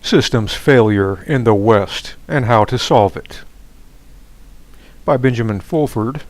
Systems Failure in the West and How to Solve It by Benjamin Fulford,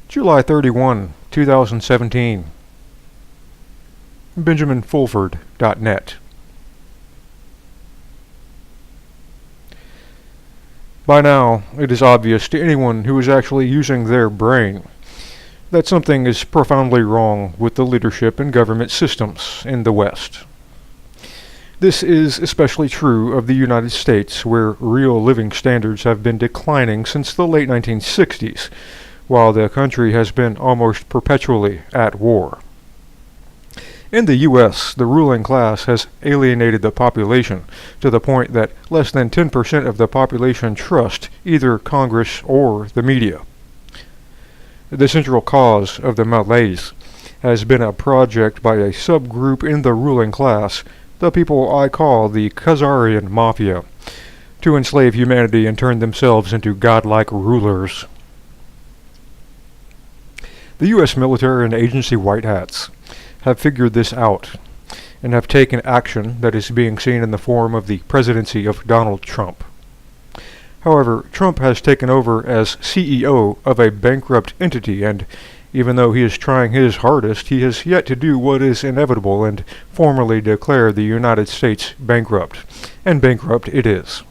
July 31, 2017. BenjaminFulford.net. By now, it is obvious to anyone who is actually using their brain that something is profoundly wrong with the leadership and government systems in the West. This is especially true of the United States, where real living standards have been declining since the late 1960s, while the country has been almost perpetually at war. In the U.S., the ruling class has alienated the population to the point that less than 10% of the population trust either Congress or the media. The central cause of the malaise has been a project by a subgroup in the ruling class, the people I call the Khazarian Mafia, to enslave humanity and turn themselves into godlike rulers. The U.S. military and agency white hats have figured this out and have taken action that is being seen in the form of the presidency of Donald Trump. However, Trump has taken over as CEO of a bankrupt entity, and even though he is trying his hardest, he has yet to do what is inevitable and formally declare the United States bankrupt. And bankrupt it is.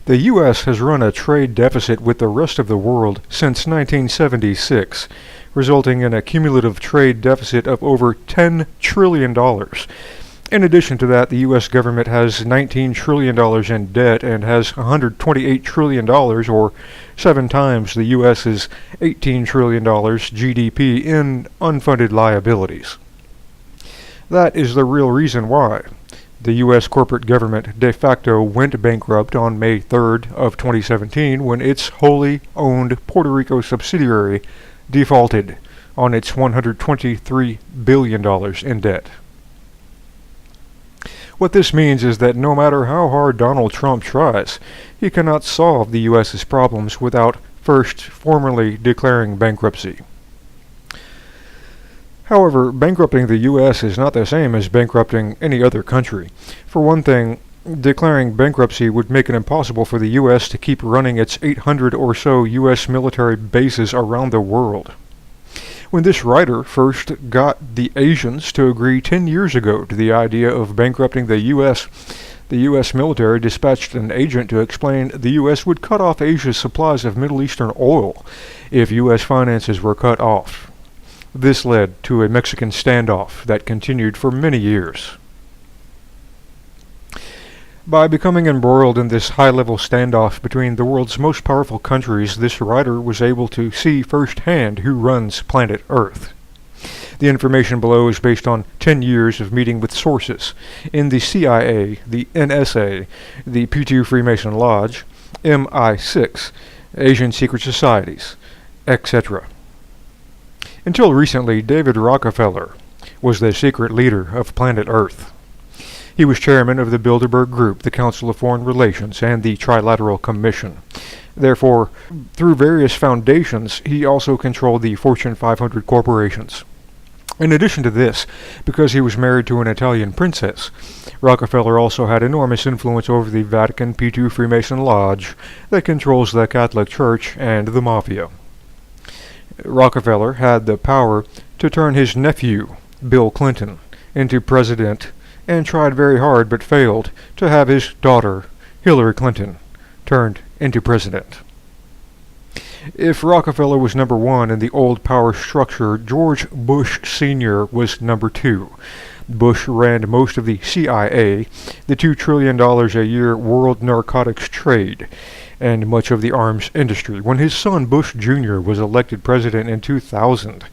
The U.S. has run a trade deficit with the rest of the world since 1976, resulting in a cumulative trade deficit of over $10 trillion. In addition to that, the U.S. government has $19 trillion in debt and has $128 trillion, or 7 times the U.S.'s $18 trillion GDP, in unfunded liabilities. That is the real reason why the U.S. corporate government de facto went bankrupt on May 3rd of 2017 when its wholly owned Puerto Rico subsidiary defaulted on its $123 billion in debt. What this means is that no matter how hard Donald Trump tries, he cannot solve the U.S.'s problems without first formally declaring bankruptcy. However, bankrupting the U.S. is not the same as bankrupting any other country. For one thing, declaring bankruptcy would make it impossible for the U.S. to keep running its 800 or so U.S. military bases around the world. When this writer first got the Asians to agree 10 years ago to the idea of bankrupting the U.S. military dispatched an agent to explain the U.S. would cut off Asia's supplies of Middle Eastern oil if U.S. finances were cut off. This led to a Mexican standoff that continued for many years. By becoming embroiled in this high-level standoff between the world's most powerful countries, this writer was able to see firsthand who runs planet Earth. The information below is based on 10 years of meeting with sources in the CIA, the NSA, the P2 Freemason Lodge, MI6, Asian secret societies, etc. Until recently, David Rockefeller was the secret leader of planet Earth. He was chairman of the Bilderberg Group, the Council of Foreign Relations, and the Trilateral Commission. Therefore, through various foundations, he also controlled the Fortune 500 corporations. In addition to this, because he was married to an Italian princess, Rockefeller also had enormous influence over the Vatican P2 Freemason Lodge that controls the Catholic Church and the Mafia. Rockefeller had the power to turn his nephew, Bill Clinton, into president, and tried very hard but failed to have his daughter, Hillary Clinton, turned into president. If Rockefeller was number 1 in the old power structure, George Bush Sr. was number 2. Bush ran most of the CIA, the $2 trillion a year world narcotics trade, and much of the arms industry. When his son Bush Jr. was elected president in 2000,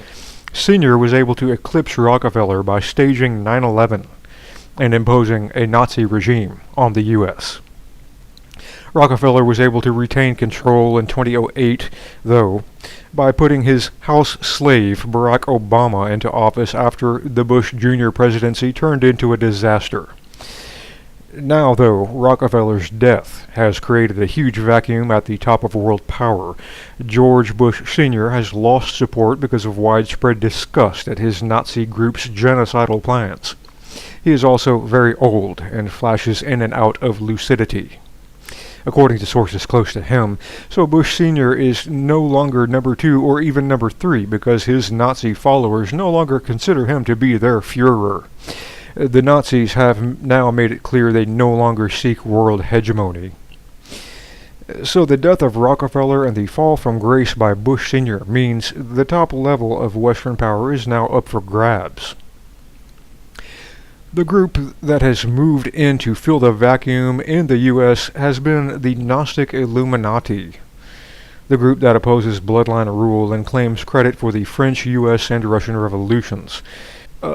Sr. was able to eclipse Rockefeller by staging 9/11 and imposing a Nazi regime on the U.S. Rockefeller was able to retain control in 2008, though, by putting his house slave Barack Obama into office after the Bush Jr. presidency turned into a disaster. Now, though, Rockefeller's death has created a huge vacuum at the top of world power. George Bush Sr. has lost support because of widespread disgust at his Nazi group's genocidal plans. He is also very old and flashes in and out of lucidity, according to sources close to him, so Bush Sr. is no longer number 2 or even number 3 because his Nazi followers no longer consider him to be their Führer. The Nazis have now made it clear they no longer seek world hegemony. So the death of Rockefeller and the fall from grace by Bush Sr. means the top level of Western power is now up for grabs. The group that has moved in to fill the vacuum in the U.S. has been the Gnostic Illuminati, the group that opposes bloodline rule and claims credit for the French, U.S., and Russian revolutions.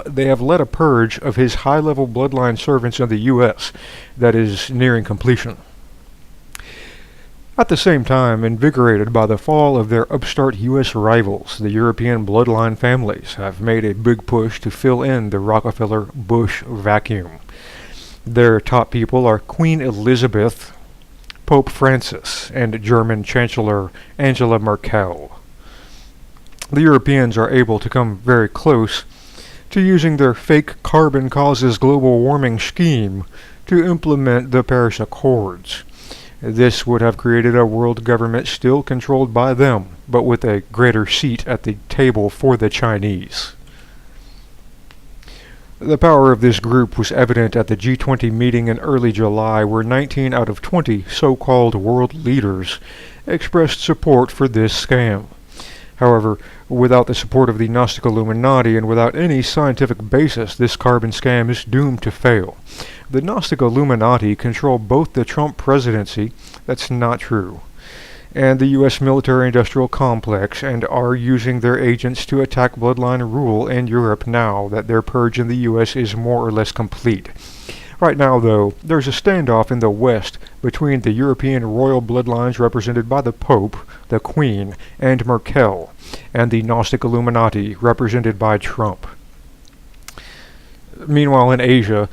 They have led a purge of his high-level bloodline servants in the U.S. that is nearing completion. At the same time, invigorated by the fall of their upstart U.S. rivals, the European bloodline families have made a big push to fill in the Rockefeller-Bush vacuum. Their top people are Queen Elizabeth, Pope Francis, and German Chancellor Angela Merkel. The Europeans are able to come very close to using their fake carbon causes global warming scheme to implement the Paris Accords. This would have created a world government still controlled by them, but with a greater seat at the table for the Chinese. The power of this group was evident at the G20 meeting in early July, where 19 out of 20 so-called world leaders expressed support for this scam. However, without the support of the Gnostic Illuminati and without any scientific basis, this carbon scam is doomed to fail. The Gnostic Illuminati control both the Trump presidency, that's not true, and the U.S. military-industrial complex, and are using their agents to attack bloodline rule in Europe now that their purge in the U.S. is more or less complete. Right now, though, there's a standoff in the West between the European royal bloodlines represented by the Pope, the Queen, and Merkel, and the Gnostic Illuminati represented by Trump. Meanwhile, in Asia,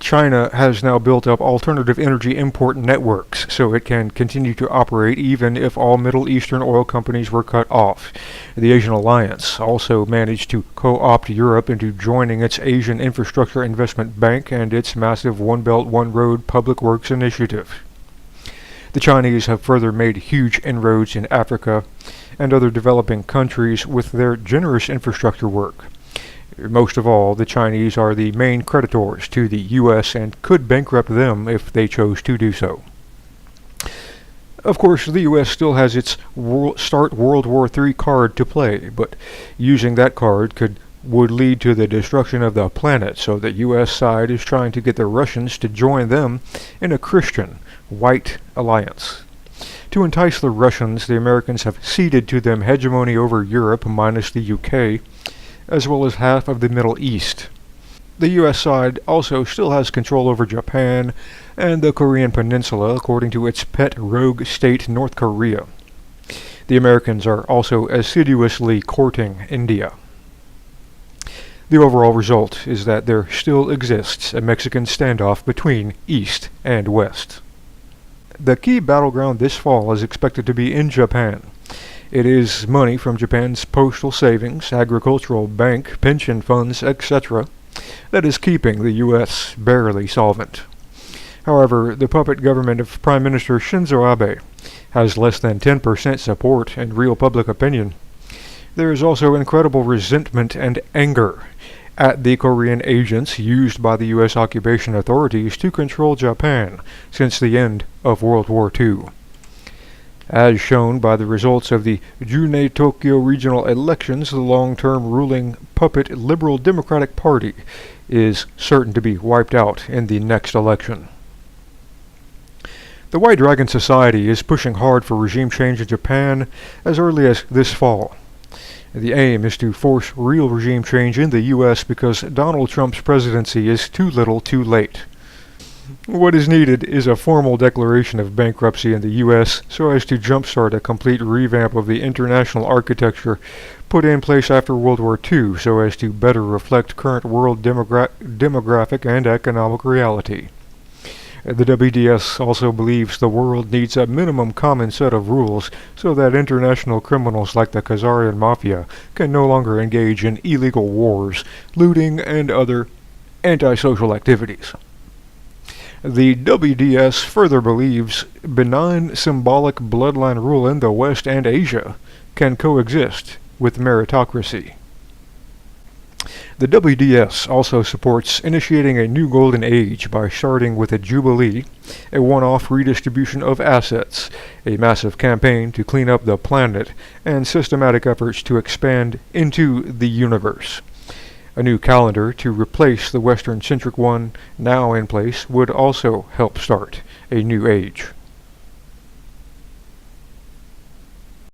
China has now built up alternative energy import networks so it can continue to operate even if all Middle Eastern oil companies were cut off. The Asian Alliance also managed to co-opt Europe into joining its Asian Infrastructure Investment Bank and its massive One Belt, One Road public works initiative. The Chinese have further made huge inroads in Africa and other developing countries with their generous infrastructure work. Most of all, the Chinese are the main creditors to the U.S. and could bankrupt them if they chose to do so. Of course, the U.S. still has its Start World War III card to play, but using that card would lead to the destruction of the planet, so the U.S. side is trying to get the Russians to join them in a Christian, white alliance. To entice the Russians, the Americans have ceded to them hegemony over Europe minus the UK, as well as half of the Middle East. The U.S. side also still has control over Japan and the Korean Peninsula, according to its pet rogue state North Korea. The Americans are also assiduously courting India. The overall result is that there still exists a Mexican standoff between East and West. The key battleground this fall is expected to be in Japan. It is money from Japan's postal savings, agricultural bank, pension funds, etc. that is keeping the U.S. barely solvent. However, the puppet government of Prime Minister Shinzo Abe has less than 10% support in real public opinion. There is also incredible resentment and anger at the Korean agents used by the U.S. occupation authorities to control Japan since the end of World War II. As shown by the results of the Junei-Tokyo regional elections, the long-term ruling puppet Liberal Democratic Party is certain to be wiped out in the next election. The White Dragon Society is pushing hard for regime change in Japan as early as this fall. The aim is to force real regime change in the U.S. because Donald Trump's presidency is too little too late. What is needed is a formal declaration of bankruptcy in the U.S. so as to jumpstart a complete revamp of the international architecture put in place after World War II so as to better reflect current world demographic and economic reality. The WDS also believes the world needs a minimum common set of rules so that international criminals like the Khazarian Mafia can no longer engage in illegal wars, looting, and other antisocial activities. The WDS further believes benign symbolic bloodline rule in the West and Asia can coexist with meritocracy. The WDS also supports initiating a new golden age by starting with a jubilee, a one-off redistribution of assets, a massive campaign to clean up the planet, and systematic efforts to expand into the universe. A new calendar to replace the Western-centric one now in place would also help start a new age.